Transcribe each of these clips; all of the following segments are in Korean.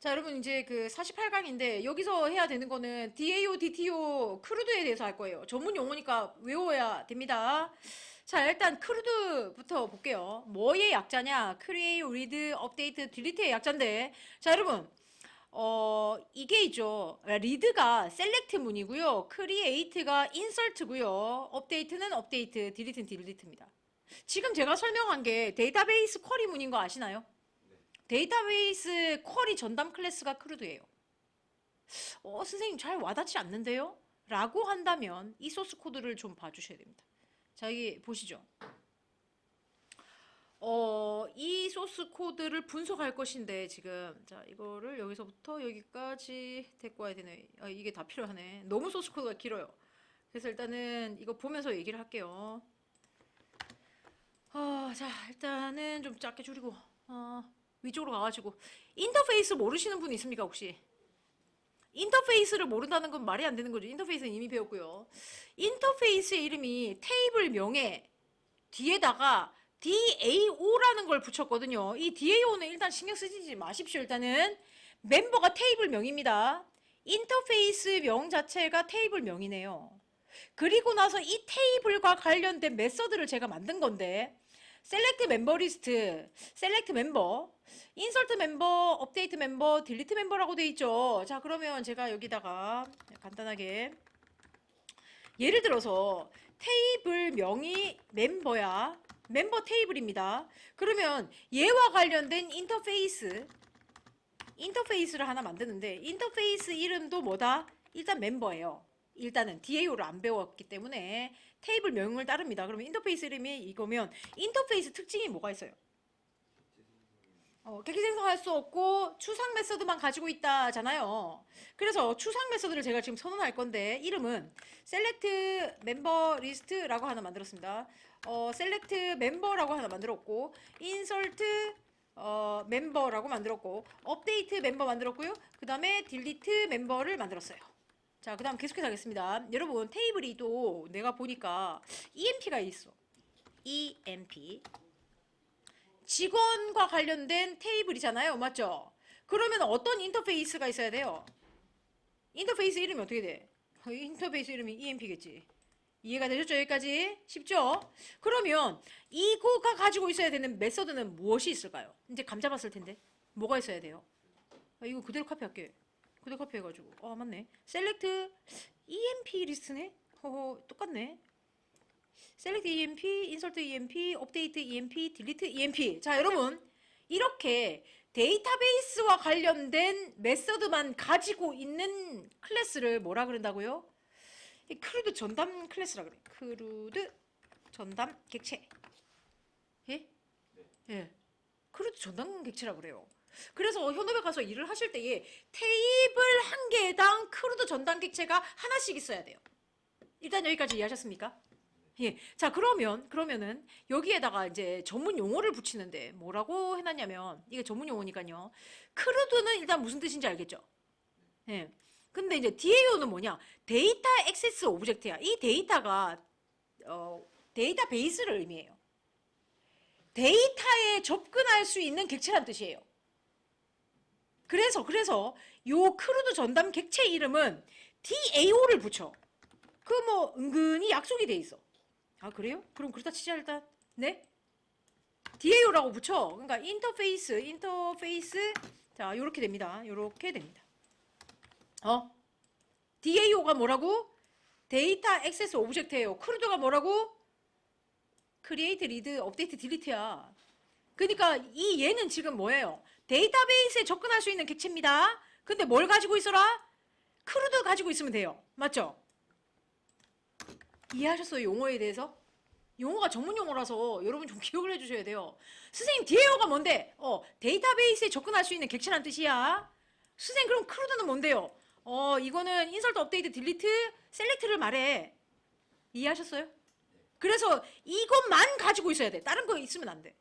자, 여러분 이제 그 48강인데 여기서 해야 되는 거는 DAO, DTO, 크루드에 대해서 할 거예요. 전문 용어니까 외워야 됩니다. 자, 일단 크루드부터 볼게요. 뭐의 약자냐? Create, Read, Update, Delete의 약자인데, 자, 여러분 이게 있죠. 리드가 셀렉트 문이고요. 크리에이트가 인설트고요. 업데이트는 업데이트, 딜리트는 딜리트입니다. 지금 제가 설명한 게 데이터베이스 쿼리 문인 거 아시나요? 데이터베이스 쿼리 전담 클래스가 크루드예요. 선생님 잘 와닿지 않는데요? 라고 한다면 이 소스 코드를 좀 봐주셔야 됩니다. 자, 여기 보시죠. 이 소스 코드를 분석할 것인데 지금 자 이거를 여기서부터 여기까지 데리고 와야 되네. 이게 다 필요하네. 너무 소스 코드가 길어요. 그래서 일단은 이거 보면서 얘기를 할게요. 자 일단은 좀 작게 줄이고 위쪽으로 가가지고 인터페이스 모르시는 분 있습니까 혹시? 인터페이스를 모른다는 건 말이 안 되는 거죠. 인터페이스는 이미 배웠고요. 인터페이스의 이름이 테이블 명에 뒤에다가 DAO라는 걸 붙였거든요. 이 DAO는 일단 신경 쓰지 마십시오. 일단은 멤버가 테이블 명입니다. 인터페이스 명 자체가 테이블 명이네요. 그리고 나서 이 테이블과 관련된 메서드를 제가 만든 건데 셀렉트 멤버 리스트, 셀렉트 멤버, 인설트 멤버, 업데이트 멤버, 딜리트 멤버라고 돼 있죠. 자, 그러면 제가 여기다가 간단하게 예를 들어서 테이블 명이 멤버야. 멤버 테이블입니다. 그러면 얘와 관련된 인터페이스를 하나 만드는데 인터페이스 이름도 뭐다? 일단 멤버예요. 일단은 DAO를 안 배웠기 때문에 테이블 명을 따릅니다. 그러면 인터페이스 이름이 이거면 인터페이스 특징이 뭐가 있어요? 객기 생성할 수 없고 추상 메서드만 가지고 있다잖아요. 그래서 추상 메서드를 제가 지금 선언할 건데 이름은 셀렉트 멤버 리스트라고 하나 만들었습니다. 셀렉트 멤버라고 하나 만들었고 인설트 멤버라고 만들었고 업데이트 멤버 만들었고요. 그 다음에 딜리트 멤버를 만들었어요. 자, 그 다음 계속해서 하겠습니다. 여러분 테이블이 또 내가 보니까 EMP가 있어. EMP 직원과 관련된 테이블이잖아요. 맞죠? 그러면 어떤 인터페이스가 있어야 돼요? 인터페이스 이름이 어떻게 돼? 인터페이스 이름이 EMP겠지. 이해가 되셨죠? 여기까지? 쉽죠? 그러면 이거가 가지고 있어야 되는 메서드는 무엇이 있을까요? 이제 감 잡았을 텐데. 뭐가 있어야 돼요? 이거 그대로 카피할게. 그대로 카피해가지고. 맞네. 셀렉트 EMP 리스트네? 똑같네. 셀렉트 EMP, 인설트 EMP, 업데이트 EMP, 딜리트 EMP. 자, 여러분. 이렇게 데이터베이스와 관련된 메서드만 가지고 있는 클래스를 뭐라 그런다고요? 크루드 전담 클래스라 그래. 크루드 전담 객체. 예? 예. 크루드 전담 객체라 그래요. 그래서 현업에 가서 일을 하실 때에 테이블 한 개당 크루드 전담 객체가 하나씩 있어야 돼요. 일단 여기까지 이해하셨습니까? 예. 자, 그러면은, 여기에다가 이제 전문 용어를 붙이는데, 뭐라고 해놨냐면, 이게 전문 용어니까요. 크루드는 일단 무슨 뜻인지 알겠죠? 예. 근데 이제 DAO는 뭐냐? 데이터 액세스 오브젝트야. 이 데이터가, 데이터베이스를 의미해요. 데이터에 접근할 수 있는 객체란 뜻이에요. 그래서, 요 크루드 전담 객체 이름은 DAO를 붙여. 은근히 약속이 돼 있어. 그래요? 그럼 그렇다 치자, 일단. 네? DAO라고 붙여. 그러니까 인터페이스. 자, 요렇게 됩니다. DAO가 뭐라고? 데이터 액세스 오브젝트예요. 크루드가 뭐라고? 크리에이트, 리드, 업데이트, 딜리트야. 그러니까 얘는 지금 뭐예요? 데이터베이스에 접근할 수 있는 객체입니다. 근데 뭘 가지고 있어라? 크루드 가지고 있으면 돼요. 맞죠? 이해하셨어요? 용어에 대해서? 용어가 전문 용어라서 여러분 좀 기억을 해주셔야 돼요. 선생님, DAO가 뭔데? 데이터베이스에 접근할 수 있는 객체란 뜻이야. 선생님, 그럼 크루드는 뭔데요? 이거는 인설트, 업데이트, 딜리트, 셀렉트를 말해. 이해하셨어요? 그래서 이것만 가지고 있어야 돼. 다른 거 있으면 안 돼.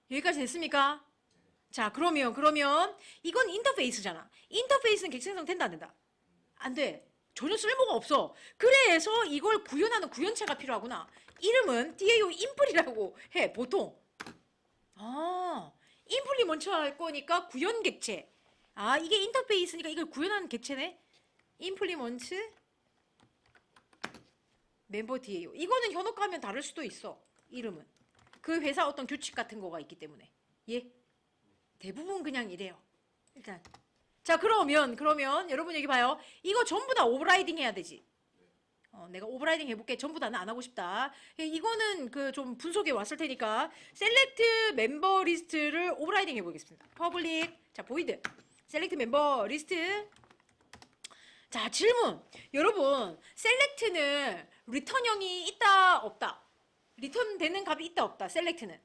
여기까지 됐습니까? 자, 그러면 이건 인터페이스잖아. 인터페이스는 객체 생성 된다 안 된다? 안 돼. 전혀 쓸모가 없어. 그래서 이걸 구현하는 구현체가 필요하구나. 이름은 DAO 인플이라고 해, 보통. 인플이 먼저 할 거니까 구현 객체. 아, 이게 인터페이스니까 이걸 구현하는 객체네. 임플리먼트 멤버 DAO. 이거는 현혹 하면 다를 수도 있어. 이름은. 그 회사 어떤 규칙 같은 거가 있기 때문에. 예? 대부분 그냥 이래요. 일단. 자, 그러면 여러분 여기 봐요. 이거 전부 다 오버라이딩 해야 되지. 내가 오버라이딩 해볼게. 전부 다는 안 하고 싶다. 이거는 그 좀 분석해 왔을 테니까 셀렉트 멤버 리스트를 오버라이딩 해보겠습니다. 퍼블릭. 자, 보이드. 셀렉트 멤버 리스트. 자, 질문. 여러분, 셀렉트는 리턴형이 있다, 없다? 리턴 되는 값이 있다, 없다? 셀렉트는.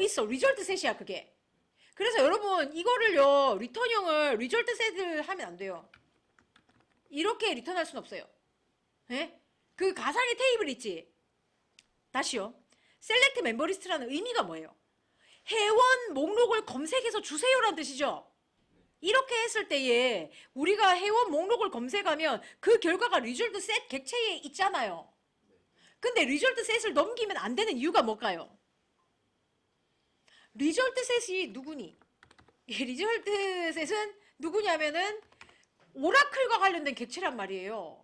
있어. 리절트 셋이야, 그게. 그래서 여러분, 이거를요, 리턴형을 리절트 셋을 하면 안 돼요. 이렇게 리턴할 순 없어요. 예? 그 가상의 테이블 있지? 다시요. 셀렉트 멤버 리스트라는 의미가 뭐예요? 회원 목록을 검색해서 주세요라는 뜻이죠? 이렇게 했을 때에 우리가 회원 목록을 검색하면 그 결과가 리졸트 셋 객체에 있잖아요. 근데 리졸트 셋을 넘기면 안 되는 이유가 뭘까요? 리졸트 셋이 누구니? 리졸트 셋은 누구냐면은 오라클과 관련된 객체란 말이에요.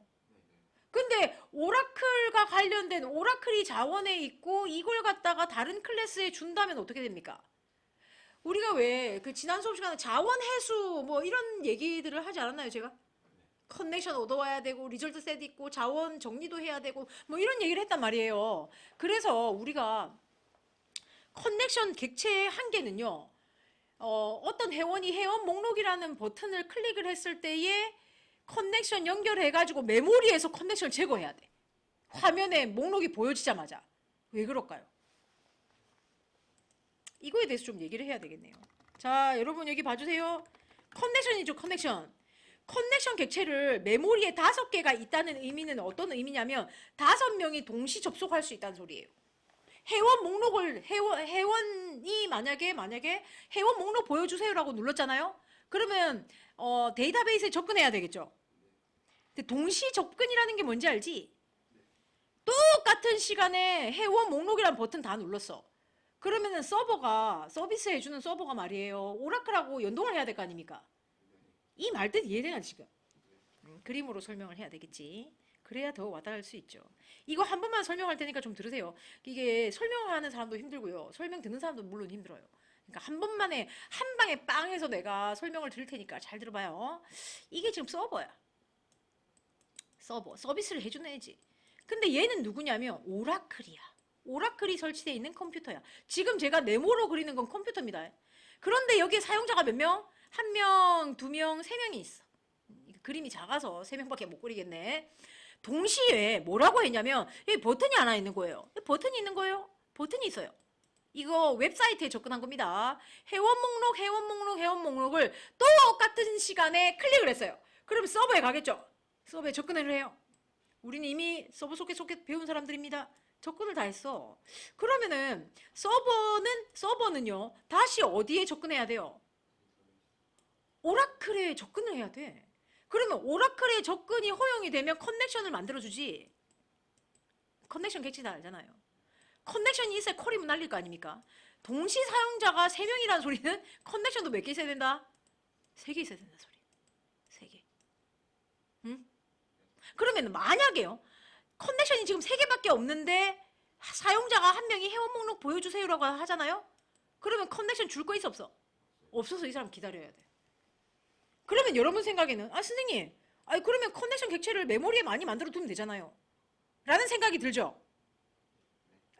근데 오라클과 관련된 오라클이 자원에 있고 이걸 갖다가 다른 클래스에 준다면 어떻게 됩니까? 우리가 왜 그 지난 수업 시간에 자원 해수 뭐 이런 얘기들을 하지 않았나요, 제가? 커넥션 얻어와야 되고 리졸트 셋 있고 자원 정리도 해야 되고 뭐 이런 얘기를 했단 말이에요. 그래서 우리가 커넥션 객체의 한계는요. 어떤 회원이 회원 목록이라는 버튼을 클릭을 했을 때에 커넥션 연결해가지고 메모리에서 커넥션을 제거해야 돼. 화면에 목록이 보여지자마자. 왜 그럴까요? 이거에 대해서 좀 얘기를 해야 되겠네요. 자, 여러분 여기 봐주세요. 커넥션이죠, 커넥션. 커넥션 객체를 메모리에 5개가 있다는 의미는 어떤 의미냐면 5명이 동시 접속할 수 있다는 소리예요. 회원 목록을 회원이 만약에 회원 목록 보여주세요라고 눌렀잖아요. 그러면 데이터베이스에 접근해야 되겠죠. 근데 동시 접근이라는 게 뭔지 알지? 똑같은 시간에 회원 목록이라는 버튼 다 눌렀어. 그러면은 서버가 서비스 해주는 서버가 말이에요. 오라클하고 연동을 해야 될 거 아닙니까? 이 말뜻 이해되나 지금? 그림으로 설명을 해야 되겠지. 그래야 더 와닿을 수 있죠. 이거 한 번만 설명할 테니까 좀 들으세요. 이게 설명하는 사람도 힘들고요. 설명 듣는 사람도 물론 힘들어요. 그러니까 한 번만에 한 방에 빵 해서 내가 설명을 드릴 테니까 잘 들어봐요. 이게 지금 서버야. 서버. 서비스를 해주는 애지. 근데 얘는 누구냐면 오라클이야. 오라클이 설치되어 있는 컴퓨터야. 지금 제가 네모로 그리는 건 컴퓨터입니다. 그런데 여기에 사용자가 몇 명? 1명, 2명, 3명이 있어. 그림이 작아서 3명밖에 못 그리겠네. 동시에 뭐라고 했냐면 여기 버튼이 하나 있는 거예요. 버튼이 있는 거예요. 버튼이 있어요. 이거 웹사이트에 접근한 겁니다. 회원 목록, 회원 목록, 회원 목록을 똑같은 시간에 클릭을 했어요. 그럼 서버에 가겠죠. 서버에 접근을 해요. 우리는 이미 서버 속에 배운 사람들입니다. 접근을 다 했어. 그러면은 서버는요. 다시 어디에 접근해야 돼요? 오라클에 접근을 해야 돼. 그러면 오라클에 접근이 허용이 되면 커넥션을 만들어주지. 커넥션 객체 다 알잖아요. 커넥션이 있어야 쿼리문 날릴 거 아닙니까? 동시 사용자가 3명이라는 소리는 커넥션도 몇 개 있어야 된다? 3개 있어야 된다 소리. 3개. 응? 그러면 만약에요. 커넥션이 지금 3개밖에 없는데 사용자가 1명이 회원 목록 보여주세요라고 하잖아요. 그러면 커넥션 줄 거 있어 없어? 없어서 이 사람 기다려야 돼. 그러면 여러분 생각에는 선생님 그러면 커넥션 객체를 메모리에 많이 만들어 두면 되잖아요 라는 생각이 들죠.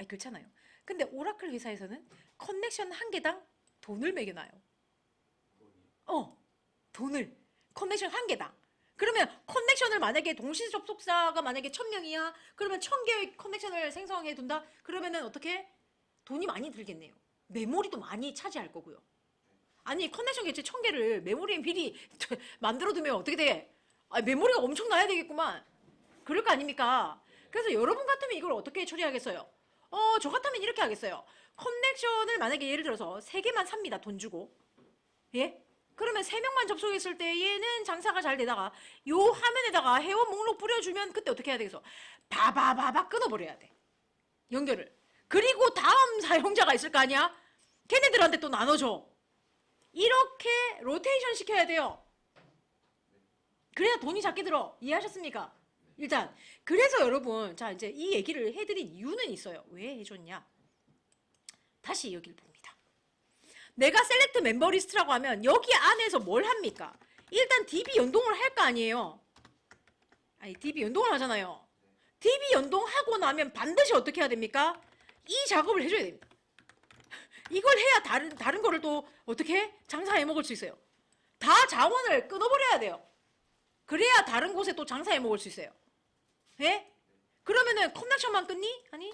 그렇잖아요. 근데 오라클 회사에서는 커넥션 한 개당 돈을 매겨놔요. 돈을 커넥션 한 개당. 그러면 커넥션을 만약에 동시 접속자가 만약에 1000명이야. 그러면 1000개의 커넥션을 생성해 둔다. 그러면은 어떻게? 돈이 많이 들겠네요. 메모리도 많이 차지할 거고요. 아니 커넥션 객체 1000개를 메모리에 미리 만들어 두면 어떻게 돼? 메모리가 엄청나야 되겠구만. 그럴 거 아닙니까? 그래서 여러분 같으면 이걸 어떻게 처리하겠어요? 저 같으면 이렇게 하겠어요. 커넥션을 만약에 예를 들어서 3개만 삽니다. 돈 주고. 예? 그러면 3명만 접속했을 때 얘는 장사가 잘 되다가 요 화면에다가 회원 목록 뿌려주면 그때 어떻게 해야 되겠어? 바바바바 끊어버려야 돼. 연결을. 그리고 다음 사용자가 있을 거 아니야? 걔네들한테 또 나눠줘. 이렇게 로테이션 시켜야 돼요. 그래야 돈이 작게 들어. 이해하셨습니까? 일단 그래서 여러분 자 이제 이 얘기를 해드린 이유는 있어요. 왜 해줬냐? 다시 여기를 봅니다. 내가 셀렉트 멤버 리스트라고 하면 여기 안에서 뭘 합니까? 일단 DB 연동을 할 거 아니에요. 아니 DB 연동을 하잖아요. DB 연동하고 나면 반드시 어떻게 해야 됩니까? 이 작업을 해줘야 됩니다. 이걸 해야 다른 거를 또 어떻게 장사해 먹을 수 있어요. 다 자원을 끊어버려야 돼요. 그래야 다른 곳에 또 장사해 먹을 수 있어요. 예? 그러면은 컴넥션만 끊니? 아니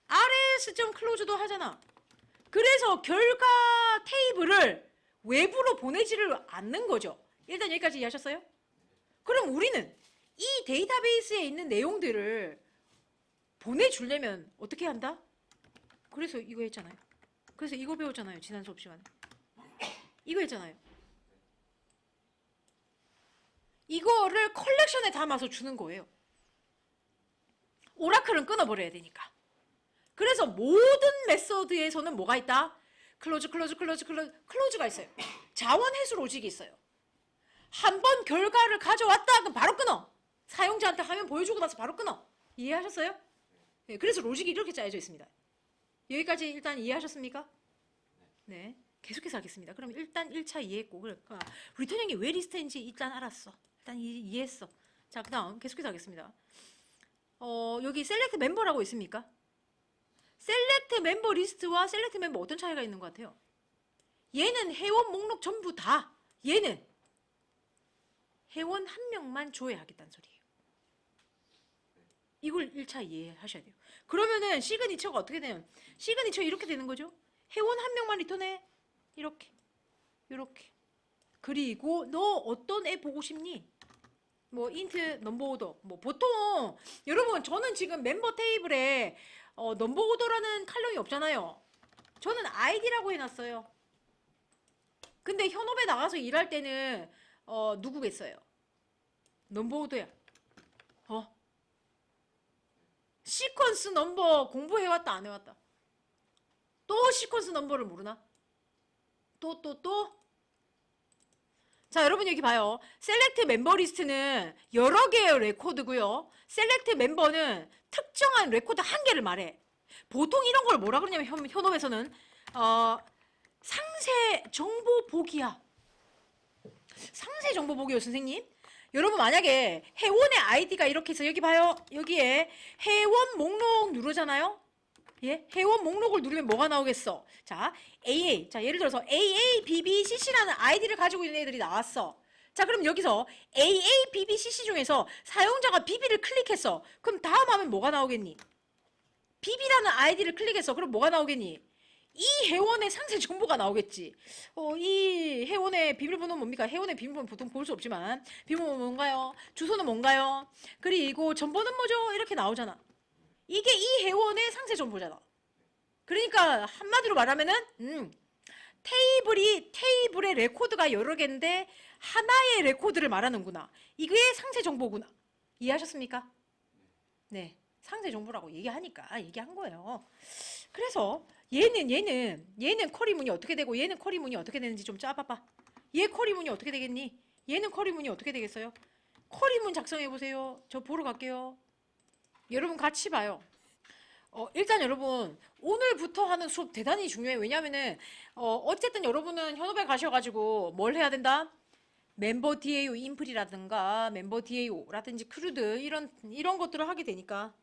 rs.close도 하잖아. 그래서 결과 테이블을 외부로 보내지를 않는 거죠. 일단 여기까지 이해하셨어요? 그럼 우리는 이 데이터베이스에 있는 내용들을 보내주려면 어떻게 한다? 그래서 이거 했잖아요. 그래서 이거 배웠잖아요. 지난 수업 시간에. 이거 했잖아요. 이거를 컬렉션에 담아서 주는 거예요. 오라클은 끊어버려야 되니까. 그래서 모든 메서드에서는 뭐가 있다? 클로즈가 있어요. 자원 해수 로직이 있어요. 한 번 결과를 가져왔다 그럼 바로 끊어. 사용자한테 화면 보여주고 나서 바로 끊어. 이해하셨어요? 네, 그래서 로직이 이렇게 짜여져 있습니다. 여기까지 일단 이해하셨습니까? 네, 계속해서 하겠습니다. 그럼 일단 1차 이해했고 그러니까 리턴형이 왜 리스트인지 일단 알았어. 일단 이해했어. 자, 그 다음 계속해서 하겠습니다. 여기 셀렉트 멤버라고 있습니까? 셀렉트 멤버 리스트와 셀렉트 멤버 어떤 차이가 있는 것 같아요? 얘는 회원 목록 전부 다 얘는 회원 한 명만 줘야 하겠다는 소리예요. 이걸 1차 이해하셔야 돼요. 그러면은 시그니처가 어떻게 되냐면 시그니처 이렇게 되는 거죠. 회원 한 명만 리턴해. 이렇게 그리고 너 어떤 애 보고 싶니? 뭐 인트 넘버 오더 뭐 보통 여러분 저는 지금 멤버 테이블에 넘버 오더라는 칼럼이 없잖아요. 저는 아이디라고 해놨어요. 근데 현업에 나가서 일할 때는 누구겠어요? 넘버 오더야. 시퀀스 넘버 공부해왔다 안 해왔다? 또 시퀀스 넘버를 모르나? 또? 자, 여러분 여기 봐요. 셀렉트 멤버 리스트는 여러 개의 레코드고요. 셀렉트 멤버는 특정한 레코드 한 개를 말해. 보통 이런 걸 뭐라 그러냐면 현업에서는 상세 정보 보기야. 상세 정보 보기요, 선생님. 여러분 만약에 회원의 아이디가 이렇게 해서 여기 봐요. 여기에 회원 목록 누르잖아요. 예? 회원 목록을 누르면 뭐가 나오겠어? 자, AA. 자, 예를 들어서 AABBCC라는 아이디를 가지고 있는 애들이 나왔어. 자, 그럼 여기서 AABBCC 중에서 사용자가 BB를 클릭했어. 그럼 다음 화면 뭐가 나오겠니? BB라는 아이디를 클릭했어. 그럼 뭐가 나오겠니? 이 회원의 상세 정보가 나오겠지. 이 회원의 비밀번호는 뭡니까? 회원의 비밀번호 보통 볼 수 없지만 비밀번호 뭔가요? 주소는 뭔가요? 그리고 전번호는 뭐죠? 이렇게 나오잖아. 이게 이 회원의 상세 정보잖아. 그러니까 한마디로 말하면은 테이블의 레코드가 여러 개인데 하나의 레코드를 말하는구나. 이게 상세 정보구나. 이해하셨습니까? 네, 상세 정보라고 얘기한 거예요. 그래서 얘는 쿼리문이 어떻게 되고 얘는 쿼리문이 어떻게 되는지 좀 짜봐봐. 얘 쿼리문이 어떻게 되겠니? 얘는 쿼리문이 어떻게 되겠어요? 쿼리문 작성해 보세요. 저 보러 갈게요. 여러분 같이 봐요. 일단 여러분 오늘부터 하는 수업 대단히 중요해요. 왜냐면은 어쨌든 여러분은 현업에 가셔가지고 뭘 해야 된다? 멤버 DAO 인플이라든가 멤버 DAO라든지 크루드 이런 것들을 하게 되니까.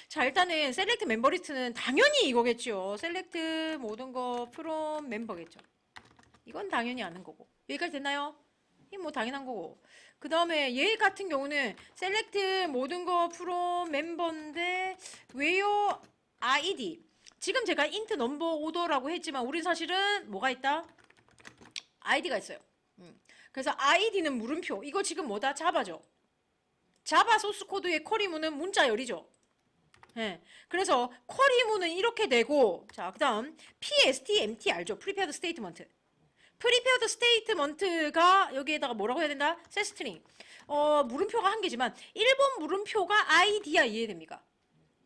자, 일단은 셀렉트 멤버 리스트는 당연히 이거겠죠. 셀렉트 모든 거 프롬 멤버겠죠. 이건 당연히 아는 거고. 여기까지 됐나요? 이 뭐 당연한 거고. 그 다음에 얘 같은 경우는 셀렉트 모든 거 프롬 멤버인데 where id. 지금 제가 int 넘버 오더라고 했지만 우린 사실은 뭐가 있다? id가 있어요. 그래서 id는 물음표. 이거 지금 뭐다? 자바죠. 자바 소스 코드의 쿼리문은 문자열이죠. 네. 그래서 쿼리문은 이렇게 되고, 자, 그 다음 PSTMT 알죠? Prepared Statement. Prepared Statement가 여기에다가 뭐라고 해야 된다? setString. 물음표가 한 개지만 1번 물음표가 id야. 이해됩니까?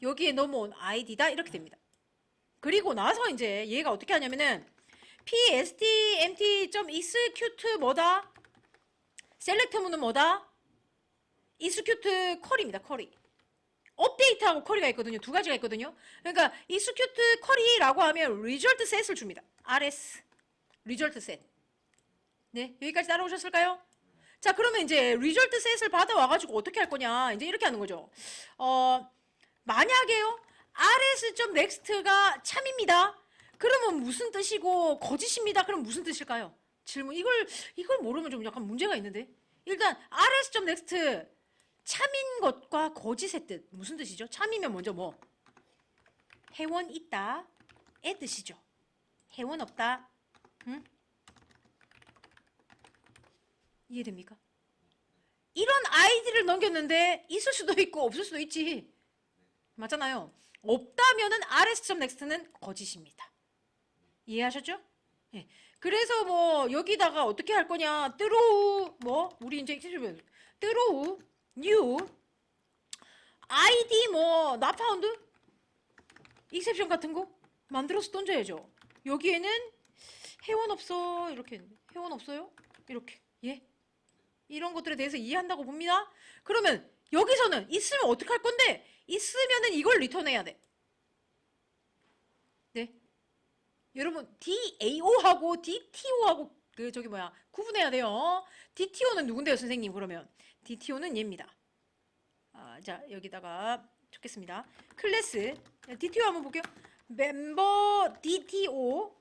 여기에 넘어온 id다. 이렇게 됩니다. 그리고 나서 이제 얘가 어떻게 하냐면은 pstmt.execute 뭐다? 셀렉트문은 뭐다? execute 쿼리입니다. 쿼리. 업데이트하고 쿼리가 있거든요. 두 가지가 있거든요. 그러니까 execute 쿼리라고 하면 result set을 줍니다. rs result set. 네, 여기까지 따라오셨을까요? 자, 그러면 이제 result set을 받아와가지고 어떻게 할 거냐? 이제 이렇게 하는 거죠. 만약에요, rs.next가 참입니다. 그러면 무슨 뜻이고 거짓입니다. 그럼 무슨 뜻일까요? 질문. 이걸 모르면 좀 약간 문제가 있는데. 일단 rs.next 참인 것과 거짓의 뜻 무슨 뜻이죠? 참이면 먼저 뭐? 회원 있다 의 뜻이죠. 회원 없다. 응? 이해됩니까? 이런 아이디를 넘겼는데 있을 수도 있고 없을 수도 있지. 맞잖아요. 없다면은 rs.next는 거짓입니다. 이해하셨죠? 네. 그래서 뭐 여기다가 어떻게 할 거냐? through 뭐 우리 이제 through new id 뭐 not found exception 같은 거 만들어서 던져야죠. 여기에는 회원 없어 이렇게 했는데 회원 없어요? 이렇게 예? 이런 것들에 대해서 이해한다고 봅니다. 그러면 여기서는 있으면 어떻게 할 건데? 있으면은 이걸 리턴해야 돼. 네. 여러분 DAO하고 DTO하고 그 저기 뭐야 구분해야 돼요. DTO는 누군데요, 선생님? 그러면 DTO는 얘입니다. 자, 여기다가 적겠습니다. 클래스 DTO 한번 볼게요. 멤버 DTO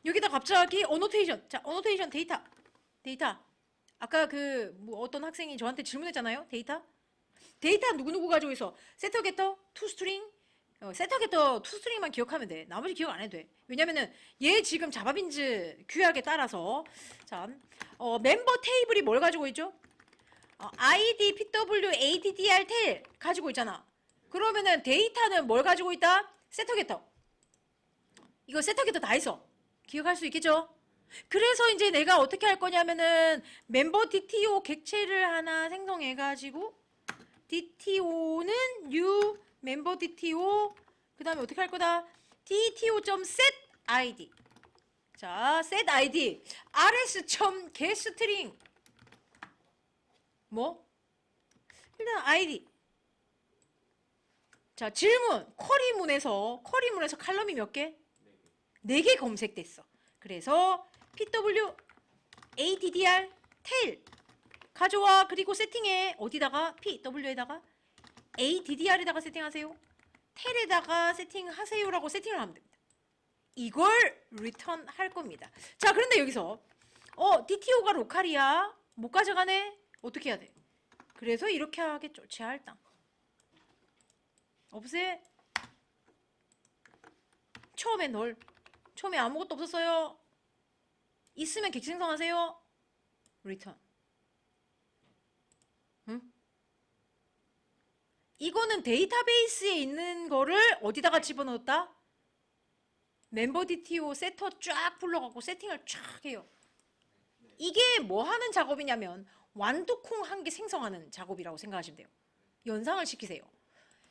여기다 갑자기 어노테이션. 자, 어노테이션 데이터. 아까 그 뭐 어떤 학생이 저한테 질문했잖아요. 데이터 누구누구 가지고 있어. 세터 게터 투스트링. 세터 게터 투스트링만 기억하면 돼. 나머지 기억 안 해도 돼. 왜냐면은 얘 지금 자바빈즈 규약에 따라서 자, 멤버 테이블이 뭘 가지고 있죠? id, pw, addr 텔 가지고 있잖아. 그러면은 데이터는 뭘 가지고 있다? 세터 게터. 이거 세터 게터 다 있어. 기억할 수 있겠죠? 그래서 이제 내가 어떻게 할 거냐면은 멤버 DTO 객체를 하나 생성해가지고 DTO는 new 멤버 DTO 그 다음에 어떻게 할 거다? DTO.set id. 자, set id rs.getString 뭐? 일단 id. 자, 질문. 쿼리문에서 칼럼이 몇 개? 4개 검색됐어. 그래서 pw addr tail 가져와. 그리고 세팅해. 어디다가? pw에다가 addr에다가 세팅하세요. tail에다가 세팅하세요라고 세팅을 하면 됩니다. 이걸 리턴 할 겁니다. 자, 그런데 여기서 DTO가 로컬이야. 못 가져가네. 어떻게 해야 돼? 그래서 이렇게 하겠죠. 제할당 없애. 처음에 아무것도 없었어요. 있으면 객체 생성하세요. 리턴. 응? 이거는 데이터베이스에 있는 거를 어디다가 집어넣었다? 멤버 DTO 세터 쫙 불러갖고 세팅을 쫙 해요. 이게 뭐 하는 작업이냐면 완두콩 한 개 생성하는 작업이라고 생각하시면 돼요. 연상을 시키세요.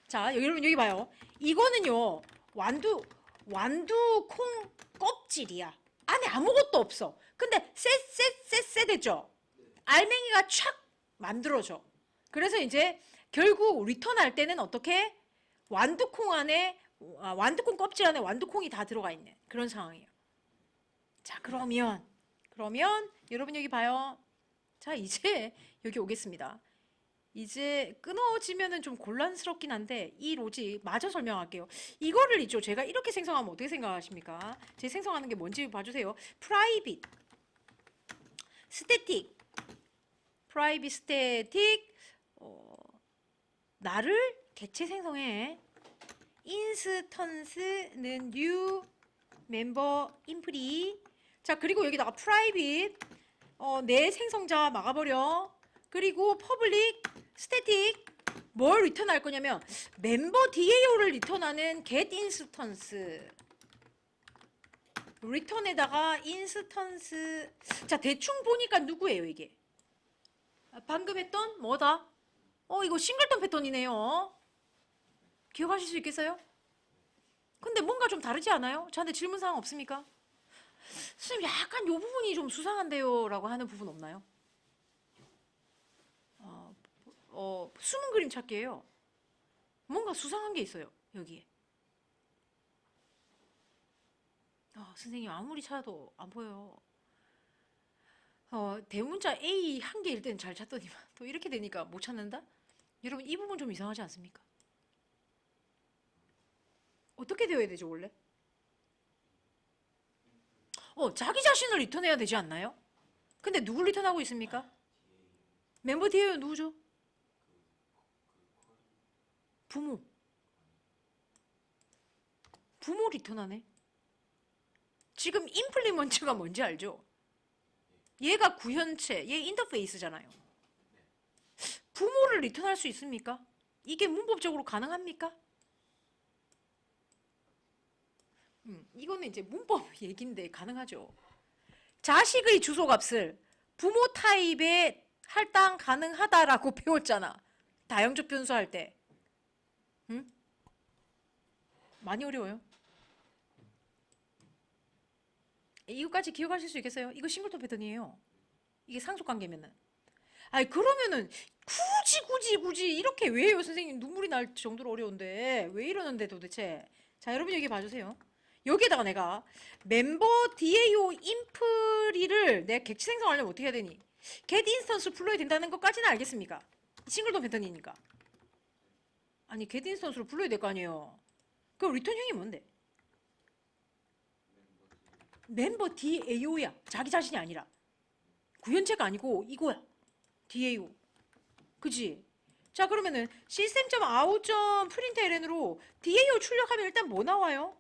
자, 여러분 여기 봐요. 이거는요 완두콩 껍질이야. 안에 아무것도 없어. 근데 쎄 됐죠? 알맹이가 촥 만들어져. 그래서 이제 결국 리턴할 때는 어떻게? 완두콩 껍질 안에 완두콩이 다 들어가 있는 그런 상황이에요. 자, 그러면 여러분 여기 봐요. 자, 이제 여기 오겠습니다. 이제 끊어지면은 좀 곤란스럽긴 한데 이 로직 마저 설명할게요. 이거를 있죠. 제가 이렇게 생성하면 어떻게 생각하십니까? 제 생성하는 게 뭔지 봐주세요. private static 나를 객체 생성해. 인스턴스는 new member 인프리. 자, 그리고 여기다가 private 내 생성자 막아버려. 그리고 public static 뭘 리턴할 거냐면 멤버 DAO를 리턴하는 get instance. 리턴에다가 인스턴스. 자, 대충 보니까 누구예요 이게? 방금 했던 뭐다? 이거 싱글턴 패턴이네요. 기억하실 수 있겠어요? 근데 뭔가 좀 다르지 않아요? 저한테 질문사항 없습니까? 선생님 약간 요 부분이 좀 수상한데요 라고 하는 부분 없나요? 숨은 그림 찾기예요. 뭔가 수상한 게 있어요 여기에. 선생님 아무리 찾아도 안 보여요. 대문자 A 한 개일 때는 잘 찾더니만 또 이렇게 되니까 못 찾는다? 여러분 이 부분 좀 이상하지 않습니까? 어떻게 되어야 되죠 원래? 자기 자신을 리턴해야 되지 않나요? 근데 누굴 리턴하고 있습니까? 멤버 뒤에 누구죠? 부모. 부모 리턴하네. 지금 임플리먼트가 뭔지 알죠? 얘가 구현체, 얘 인터페이스잖아요. 부모를 리턴할 수 있습니까? 이게 문법적으로 가능합니까? 이거는 이제 문법 얘기인데 가능하죠. 자식의 주소값을 부모 타입에 할당 가능하다라고 배웠잖아. 다형적 변수 할 때. 응? 많이 어려워요. 이거까지 기억하실 수 있겠어요? 이거 싱글톤 패턴이에요. 이게 상속관계면은. 아니 그러면은 굳이 이렇게 왜 해요 선생님? 눈물이 날 정도로 어려운데 왜 이러는데 도대체. 자 여러분 여기 봐주세요. 여기에다가 내가 멤버 DAO 인프리를 내가 객체 생성하려면 어떻게 해야 되니? get 인스턴스 불러야 된다는 것까지는 알겠습니까? 싱글톤 패턴이니까. 아니 get 인스턴스로 불러야 될 거 아니에요. 그럼 리턴형이 뭔데? 멤버 DAO야. 자기 자신이 아니라. 구현체가 아니고 이거야. DAO. 그지? 자 그러면은 system.out.println으로 DAO 출력하면 일단 뭐 나와요?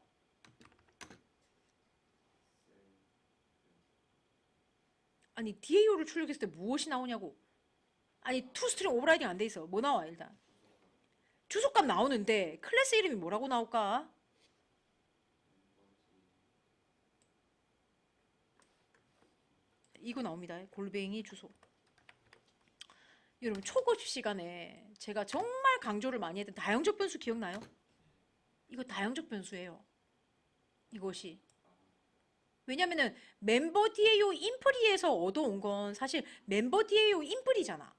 아니 DAO를 출력했을 때 무엇이 나오냐고. 아니 투스트링 오버라이딩 안 돼 있어. 뭐 나와 일단? 주소값 나오는데 클래스 이름이 뭐라고 나올까? 이거 나옵니다. 골뱅이 주소. 여러분 초급 시간에 제가 정말 강조를 많이 했던 다형적 변수 기억나요? 이거 다형적 변수예요. 이것이. 왜냐면은 멤버 DAO 인프리에서 얻어온 건 사실 멤버 DAO 인프리잖아.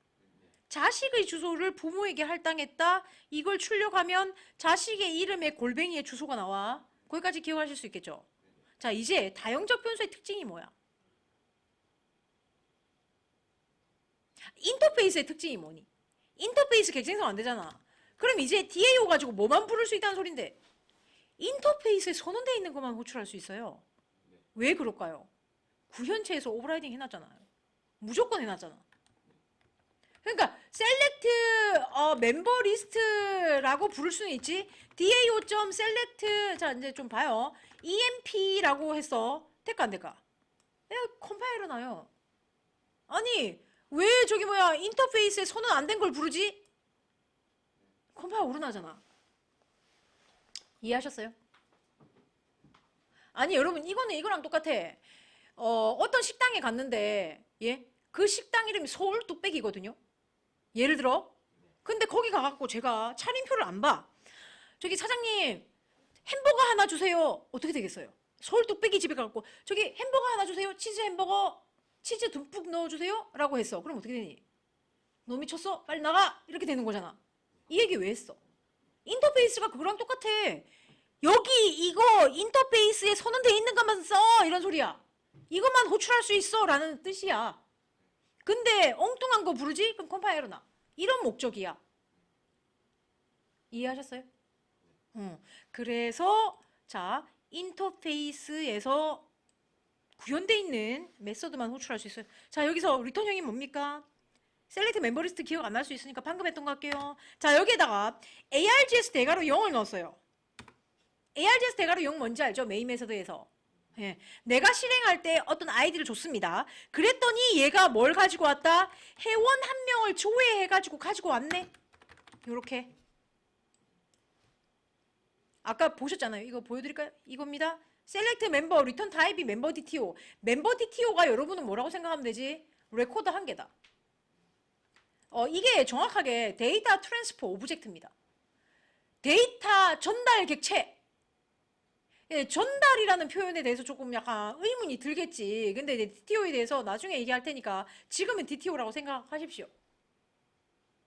자식의 주소를 부모에게 할당했다. 이걸 출력하면 자식의 이름에 골뱅이의 주소가 나와. 거기까지 기억하실 수 있겠죠? 자 이제 다형적 변수의 특징이 뭐야? 인터페이스의 특징이 뭐니? 인터페이스 객체생성 안 되잖아. 그럼 이제 DAO 가지고 뭐만 부를 수 있다는 소린데 인터페이스에 선언되어 있는 것만 호출할 수 있어요. 왜 그럴까요? 구현체에서 오버라이딩 해놨잖아요. 무조건 해놨잖아. 그러니까 select member list라고 부를 수는 있지. DAO.select 자 이제 좀 봐요. EMP라고 했어. 될까 안 될까? 컴파일러 나요. 아니 왜 저기 뭐야 인터페이스에 선언 안 된 걸 부르지? 컴파일 오르나잖아. 이해하셨어요? 아니 여러분 이거는 이거랑 똑같아. 어떤 식당에 갔는데 예? 그 식당 이름이 서울 뚝배기거든요. 예를 들어. 근데 거기 가갖고 제가 차림표를 안 봐. 저기 사장님 햄버거 하나 주세요. 어떻게 되겠어요? 서울 뚝배기 집에 가갖고 저기 햄버거 하나 주세요. 치즈 햄버거 치즈 듬뿍 넣어주세요. 라고 했어. 그럼 어떻게 되니? 너 미쳤어? 빨리 나가! 이렇게 되는 거잖아. 이 얘기 왜 했어? 인터페이스가 그거랑 똑같아. 여기 이거 인터페이스에 선언돼 있는 것만 써! 이런 소리야. 이것만 호출할 수 있어! 라는 뜻이야. 근데 엉뚱한 거 부르지? 그럼 컴파일러 나. 이런 목적이야. 이해하셨어요? 그래서 자 인터페이스에서 구현돼 있는 메서드만 호출할 수 있어요. 자 여기서 리턴형이 뭡니까? 셀렉트 멤버리스트 기억 안 날 수 있으니까 방금 했던 거 할게요. 자 여기에다가 ARGS 대괄호 0을 넣었어요. ARGS 대괄호 0 뭔지 알죠? 메인 메서드에서. 예, 내가 실행할 때 어떤 아이디를 줬습니다. 그랬더니 얘가 뭘 가지고 왔다? 회원 한 명을 조회해가지고 가지고 왔네. 요렇게. 아까 보셨잖아요. 이거 보여드릴까요? 이겁니다. 셀렉트 멤버 리턴 타입이 멤버 DTO. 멤버 DTO가 여러분은 뭐라고 생각하면 되지? 레코더 한 개다. 이게 정확하게 데이터 트랜스퍼 오브젝트입니다. 데이터 전달 객체. 예, 전달이라는 표현에 대해서 조금 약간 의문이 들겠지. 근데 이제 DTO에 대해서 나중에 얘기할 테니까 지금은 DTO라고 생각하십시오.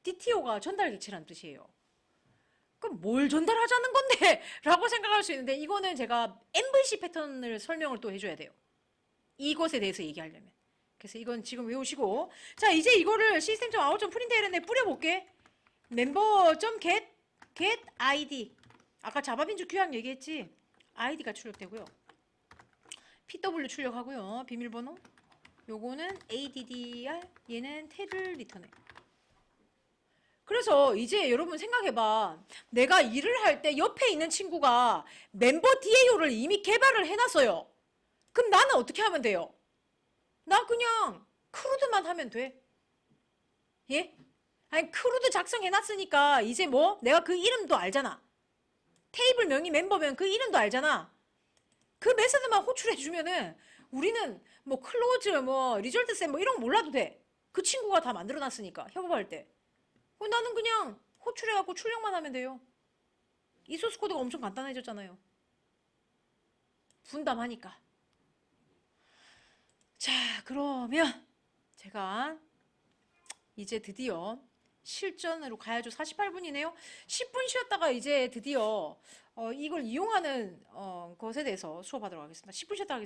DTO가 전달 객체라는 뜻이에요. 그럼 뭘 전달하자는 건데? 라고 생각할 수 있는데 이거는 제가 MVC 패턴을 설명을 또 해줘야 돼요. 이것에 대해서 얘기하려면. 그래서 이건 지금 외우시고 자 이제 이거를 system.out.println에 뿌려볼게. member.get id 아까 자바빈주 규약 얘기했지? id가 출력되고요. pw 출력하고요. 비밀번호 요거는 addr 얘는 텔을 리턴해. 그래서 이제 여러분 생각해봐. 내가 일을 할 때 옆에 있는 친구가 멤버 DAO를 이미 개발을 해놨어요. 그럼 나는 어떻게 하면 돼요? 나 그냥 크루드만 하면 돼. 예? 아니 크루드 작성해놨으니까 이제 뭐 내가 그 이름도 알잖아. 테이블 명이 멤버면 그 이름도 알잖아. 그 메서드만 호출해주면은 우리는 뭐 클로즈 뭐 리졸트 셋 뭐 이런 거 몰라도 돼. 그 친구가 다 만들어놨으니까 협업할 때. 나는 그냥 호출해갖고 출력만 하면 돼요. 이 소스 코드가 엄청 간단해졌잖아요. 분담하니까. 자, 그러면 제가 이제 드디어 실전으로 가야죠. 48분이네요. 10분 쉬었다가 이제 드디어 이걸 이용하는 것에 대해서 수업하도록 하겠습니다. 10분 쉬었다가